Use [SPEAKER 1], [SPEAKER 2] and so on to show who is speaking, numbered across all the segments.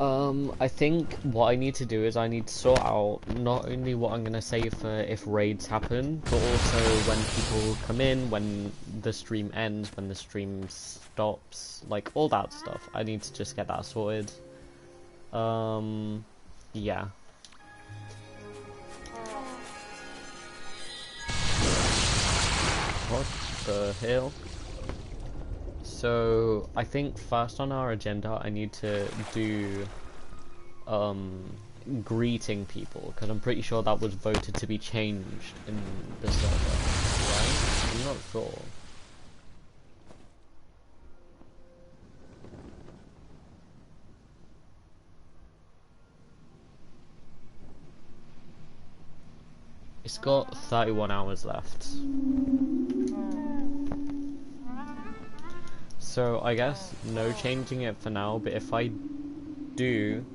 [SPEAKER 1] I think what I need to do is I need to sort out not only what I'm gonna say for if raids happen, but also when people come in, when the stream ends, when the stream stops, like all that stuff. I need to just get that sorted. Yeah. What the hell? So I think first on our agenda I need to do greeting people, because I'm pretty sure that was voted to be changed in the server, right? I'm not sure. It's got 31 hours left. So I guess no changing it for now, but if I do,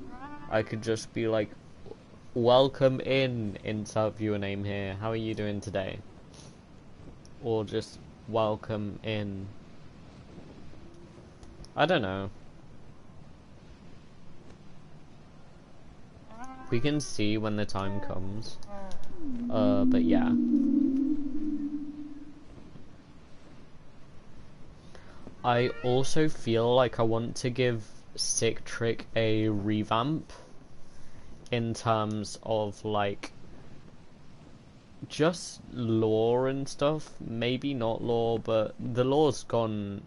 [SPEAKER 1] I could just be like, welcome in, insert viewer name here, how are you doing today? Or just welcome in. I don't know. We can see when the time comes. But yeah. I also feel like I want to give Sick Trick a revamp in terms of like just lore and stuff. Maybe not lore, but the lore's gone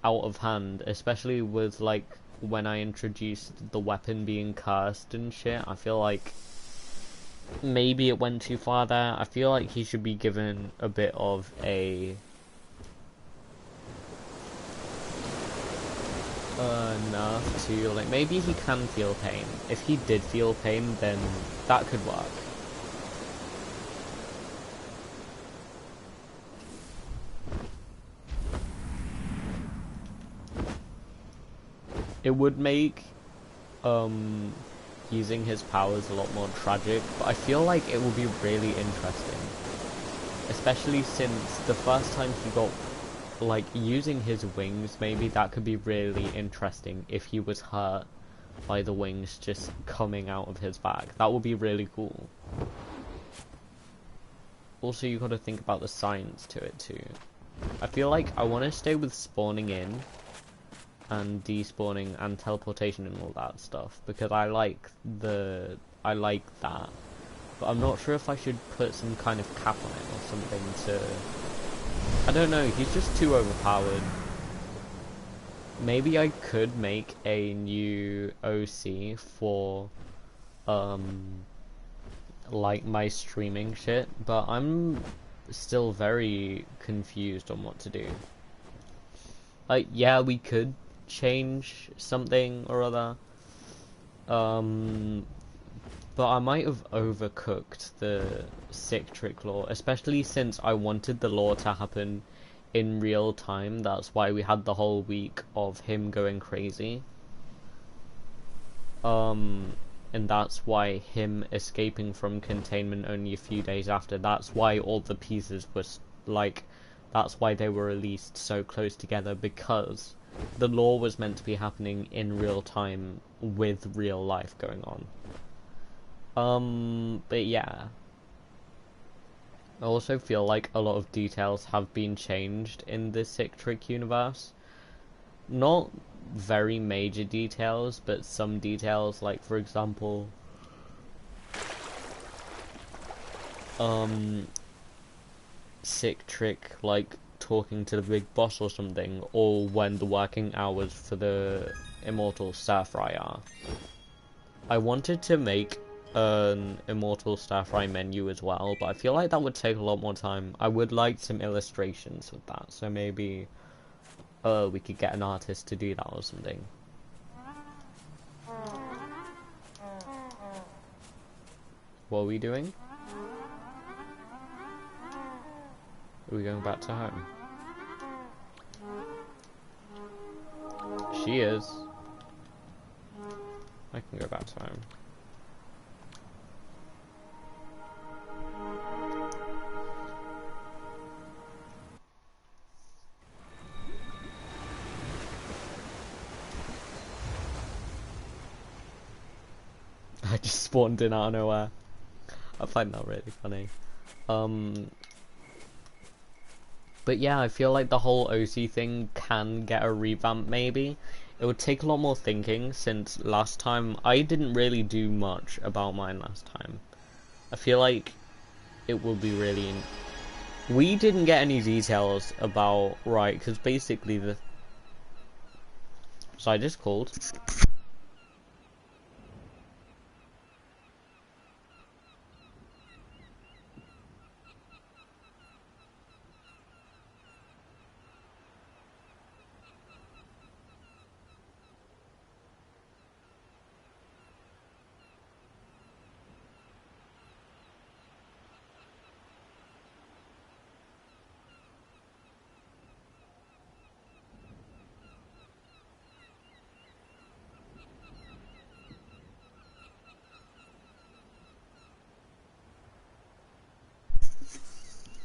[SPEAKER 1] out of hand, especially with like when I introduced the weapon being cursed and shit. I feel like maybe it went too far there. I feel like he should be given a bit of a nerf to, like, maybe he can feel pain. If he did feel pain, then that could work. It would make using his powers a lot more tragic, but I feel like it will be really interesting, especially since the first time he got, like, using his wings, maybe that could be really interesting if he was hurt by the wings just coming out of his back. That would be really cool. Also, you gotta think about the science to it too. I feel like I want to stay with spawning in and despawning and teleportation and all that stuff, because I like that, but I'm not sure if I should put some kind of cap on it or something to, I don't know, he's just too overpowered. Maybe I could make a new OC for like my streaming shit, but I'm still very confused on what to do. Like, yeah, we could change something or other, but I might have overcooked the Sick Trick lore, especially since I wanted the lore to happen in real time. That's why we had the whole week of him going crazy, and that's why him escaping from containment only a few days after. That's why all the pieces was like, that's why they were released so close together, because the lore was meant to be happening in real time with real life going on. But yeah. I also feel like a lot of details have been changed in the Sick Trick universe. Not very major details, but some details, like for example, Sick Trick like talking to the big boss or something, or when the working hours for the Immortal Stir-Fry are. I wanted to make an Immortal Stir-Fry menu as well, but I feel like that would take a lot more time. I would like some illustrations with that, so maybe we could get an artist to do that or something. What are we doing? Are we going back to home? She is. I can go back to home. just spawned in out of nowhere. I find that really funny. But yeah, I feel like the whole OC thing can get a revamp maybe. It would take a lot more thinking, since last time I didn't really do much about mine last time. I feel like it will be really... We didn't get any details about... Right, because basically the... So I just called.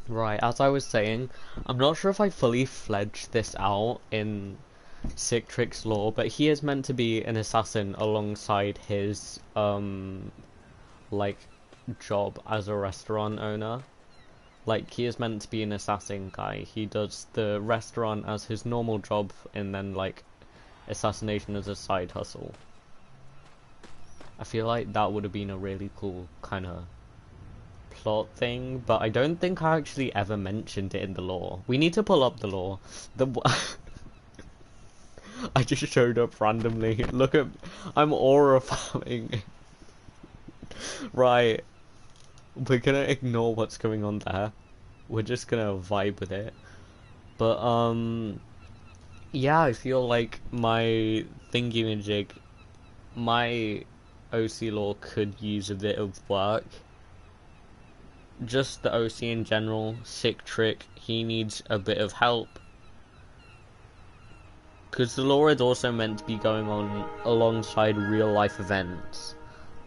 [SPEAKER 1] Right, as I was saying, I'm not sure if I fully fledged this out in Sick Trick's lore, but he is meant to be an assassin alongside his, like, job as a restaurant owner. Like, he is meant to be an assassin guy. He does the restaurant as his normal job, and then, like, assassination as a side hustle. I feel like that would have been a really cool kind of plot thing, but I don't think I actually ever mentioned it in the lore. We need to pull up the lore. I just showed up randomly. Look at... I'm aura farming. Right. We're gonna ignore what's going on there. We're just gonna vibe with it. But, yeah, I feel like my thingy-majig, my OC lore could use a bit of work. Just the OC in general, Sick Trick, he needs a bit of help. Because the lore is also meant to be going on alongside real life events.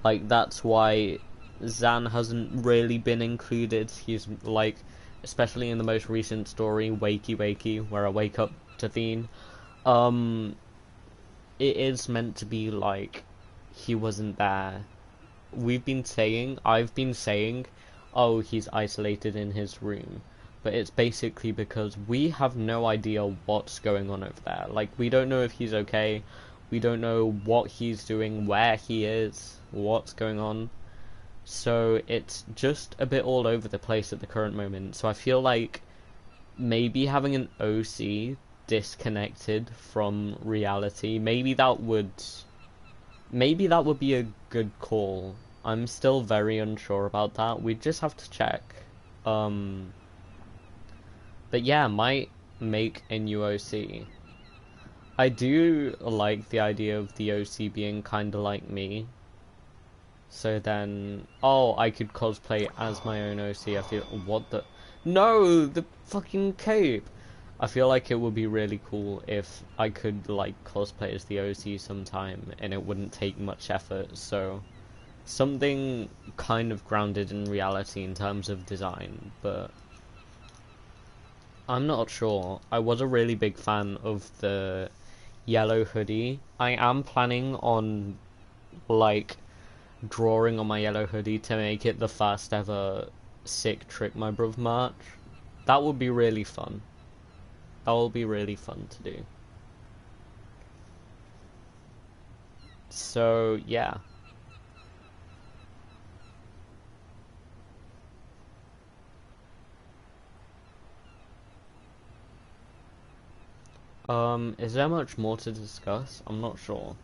[SPEAKER 1] Like, that's why Zan hasn't really been included. He's like, especially in the most recent story, Wakey Wakey, where I wake up to Thien. It is meant to be like, he wasn't there. I've been saying, oh, he's isolated in his room. But it's basically because we have no idea what's going on over there. Like, we don't know if he's okay. We don't know what he's doing, where he is, what's going on. So it's just a bit all over the place at the current moment. So I feel like maybe having an OC disconnected from reality, maybe that would be a good call. I'm still very unsure about that. We just have to check. But yeah, might make a new OC. I do like the idea of the OC being kinda like me. So then... Oh, I could cosplay as my own OC. I feel... What the... No! The fucking cape! I feel like it would be really cool if I could, like, cosplay as the OC sometime, and it wouldn't take much effort, so... Something kind of grounded in reality in terms of design, but... I'm not sure. I was a really big fan of the yellow hoodie. I am planning on, like, drawing on my yellow hoodie to make it the first ever Sick Trick My Bruv merch. That would be really fun. That will be really fun to do. So, yeah. Is there much more to discuss? I'm not sure.